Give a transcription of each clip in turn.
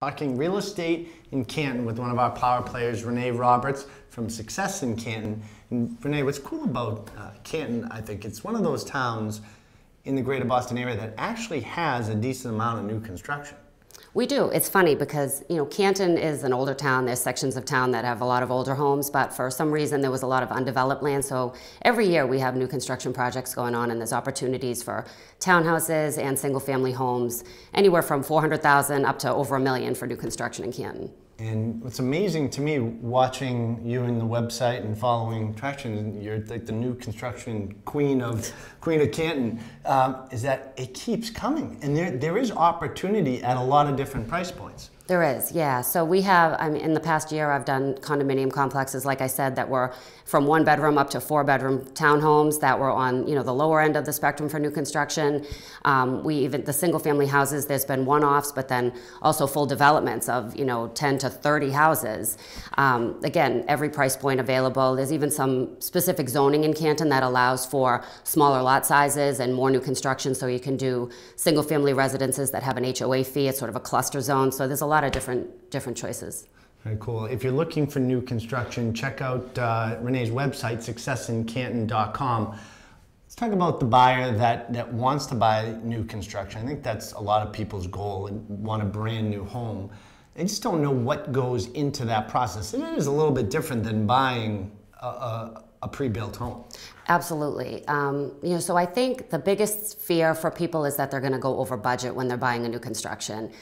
Talking real estate in Canton with one of our power players, Renee Roberts from Success in Canton. And Renee, what's cool about Canton, I think it's one of those towns in the greater Boston area that actually has a decent amount of new construction. We do. It's funny because, Canton is an older town. There's sections of town that have a lot of older homes, but for some reason there was a lot of undeveloped land. So every year we have new construction projects going on, and there's opportunities for townhouses and single-family homes, anywhere from 400,000 up to over $1 million for new construction in Canton. And what's amazing to me, watching you in the website and following traction, you're like the new construction queen of Canton, is that it keeps coming. And there is opportunity at a lot of different price points. There is, yeah. So we have, in the past year, I've done condominium complexes, like I said, that were from 1-bedroom up to 4-bedroom townhomes that were on, the lower end of the spectrum for new construction. The single-family houses, there's been one-offs, but then also full developments of, 10 to 30 houses. Again, every price point available. There's even some specific zoning in Canton that allows for smaller lot sizes and more new construction, so you can do single-family residences that have an HOA fee. It's sort of a cluster zone, so there's a lot of different choices. Very cool. If you're looking for new construction, check out Renee's website, successincanton.com. Let's talk about the buyer that wants to buy new construction. I think that's a lot of people's goal and want a brand new home. They just don't know what goes into that process. It is a little bit different than buying a pre-built home. Absolutely. So I think the biggest fear for people is that they're going to go over budget when they're buying a new construction.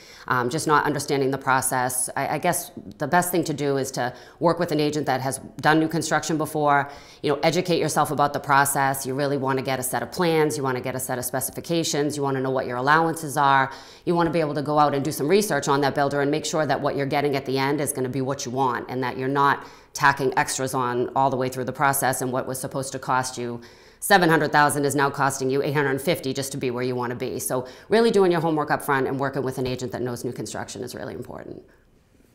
Just not understanding the process. I guess the best thing to do is to work with an agent that has done new construction before. Educate yourself about the process. You really want to get a set of plans. You want to get a set of specifications. You want to know what your allowances are. You want to be able to go out and do some research on that builder and make sure that what you're getting at the end is going to be what you want, and that you're not tacking extras on all the way through the process, and what was supposed to cost you $700,000 is now costing you $850 just to be where you want to be. So really doing your homework up front and working with an agent that knows new construction is really important.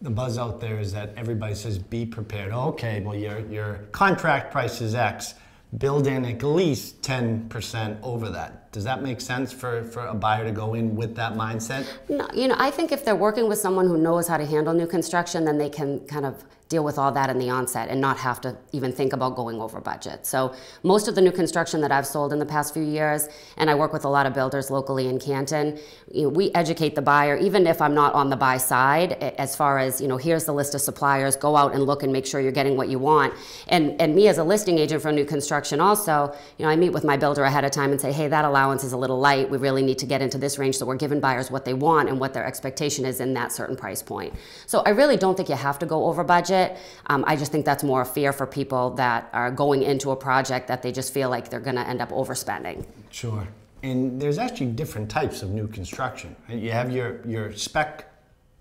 The buzz out there is that everybody says be prepared. Okay, well your contract price is X. Build in at least 10% over that. Does that make sense for a buyer to go in with that mindset? No, I think if they're working with someone who knows how to handle new construction, then they can kind of deal with all that in the onset and not have to even think about going over budget. So most of the new construction that I've sold in the past few years, and I work with a lot of builders locally in Canton, we educate the buyer, even if I'm not on the buy side, as far as, here's the list of suppliers, go out and look and make sure you're getting what you want. And me as a listing agent for new construction also, I meet with my builder ahead of time and say, hey, that allowance is a little light. We really need to get into this range, so we're giving buyers what they want and what their expectation is in that certain price point. So I really don't think you have to go over budget. I just think that's more a fear for people that are going into a project that they just feel like they're going to end up overspending. Sure. And there's actually different types of new construction. You have your spec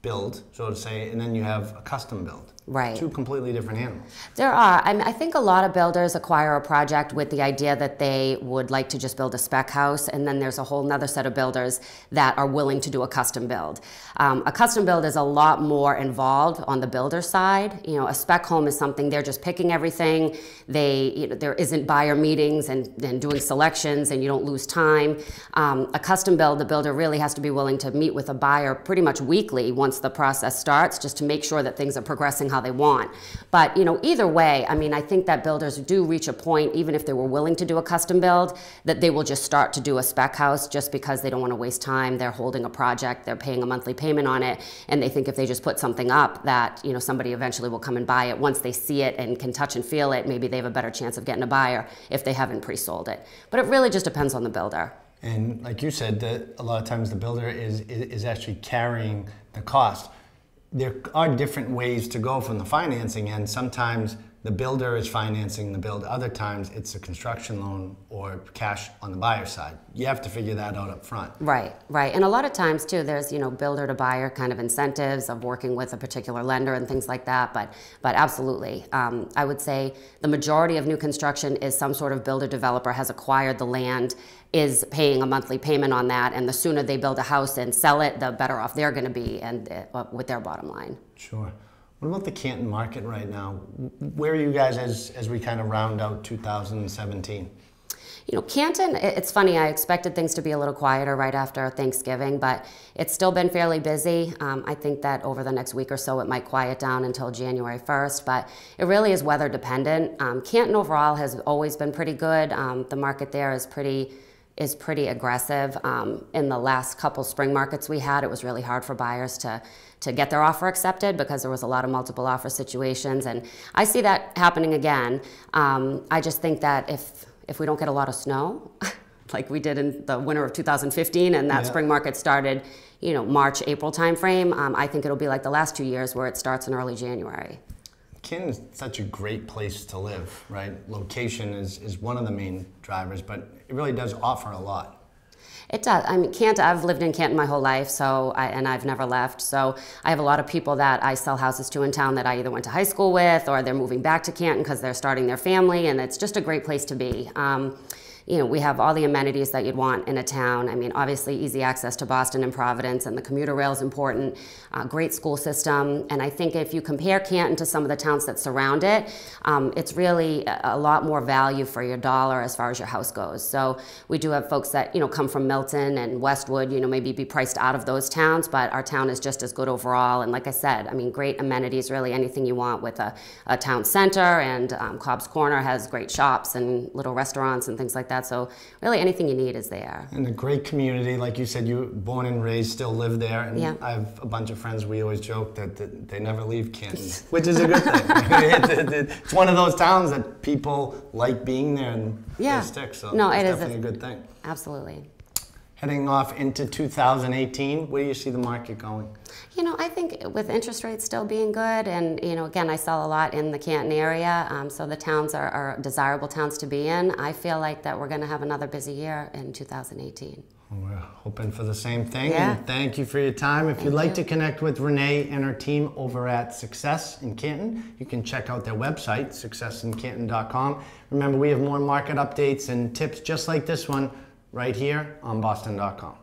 build, so to say, and then you have a custom build. Right. Two completely different animals. There are. I think a lot of builders acquire a project with the idea that they would like to just build a spec house, and then there's a whole other set of builders that are willing to do a custom build. A custom build is a lot more involved on the builder side. A spec home is something they're just picking everything. There isn't buyer meetings and doing selections, and you don't lose time. A custom build, the builder really has to be willing to meet with a buyer pretty much weekly once the process starts, just to make sure that things are progressing how they want. But either way, I think that builders do reach a point, even if they were willing to do a custom build, that they will just start to do a spec house just because they don't want to waste time. They're holding a project, they're paying a monthly payment on it, and they think if they just put something up that somebody eventually will come and buy it. Once they see it and can touch and feel it, maybe they have a better chance of getting a buyer if they haven't pre-sold it. But it really just depends on the builder. And like you said, a lot of times the builder is actually carrying the cost. There are different ways to go from the financing end. Sometimes the builder is financing the build. Other times it's a construction loan or cash on the buyer side. You have to figure that out up front. Right, right. And a lot of times too, there's builder to buyer kind of incentives of working with a particular lender and things like that. But absolutely, I would say the majority of new construction is some sort of builder developer has acquired the land, is paying a monthly payment on that, and the sooner they build a house and sell it, the better off they're going to be and with their bottom line. Sure. What about the Canton market right now? Where are you guys as we kind of round out 2017? Canton, it's funny, I expected things to be a little quieter right after Thanksgiving, but it's still been fairly busy. I think that over the next week or so it might quiet down until January 1st, but it really is weather dependent. Canton overall has always been pretty good. The market there is pretty aggressive. In the last couple spring markets we had, it was really hard for buyers to get their offer accepted because there was a lot of multiple offer situations, and I see that happening again. I just think that if we don't get a lot of snow, like we did in the winter of 2015, and that spring market started, March, April timeframe, I think it'll be like the last 2 years where it starts in early January. Canton is such a great place to live, right? Location is one of the main drivers, but it really does offer a lot. It does. I mean, Canton, I've lived in Canton my whole life, and I've never left. So I have a lot of people that I sell houses to in town that I either went to high school with, or they're moving back to Canton because they're starting their family, and it's just a great place to be. We have all the amenities that you'd want in a town. I mean, obviously easy access to Boston and Providence, and the commuter rail is important, great school system. And I think if you compare Canton to some of the towns that surround it, it's really a lot more value for your dollar as far as your house goes. So we do have folks that, come from Milton and Westwood, maybe be priced out of those towns, but our town is just as good overall. And like I said, I mean, great amenities, really anything you want with a town center, and Cobb's Corner has great shops and little restaurants and things like that. So really anything you need is there. And a great community, like you said, you born and raised, still live there. And I have a bunch of friends, we always joke that they never leave Canton, which is a good thing. It's one of those towns that people like being there and they stick, so it's definitely a good thing. Absolutely. Heading off into 2018, where do you see the market going? I think with interest rates still being good, and again, I sell a lot in the Canton area, so the towns are desirable towns to be in. I feel like that we're going to have another busy year in 2018. We're hoping for the same thing, Yeah. and thank you for your time. If you'd like to connect with Renee and her team over at Success in Canton, you can check out their website, successincanton.com. Remember, we have more market updates and tips just like this one right here on Boston.com.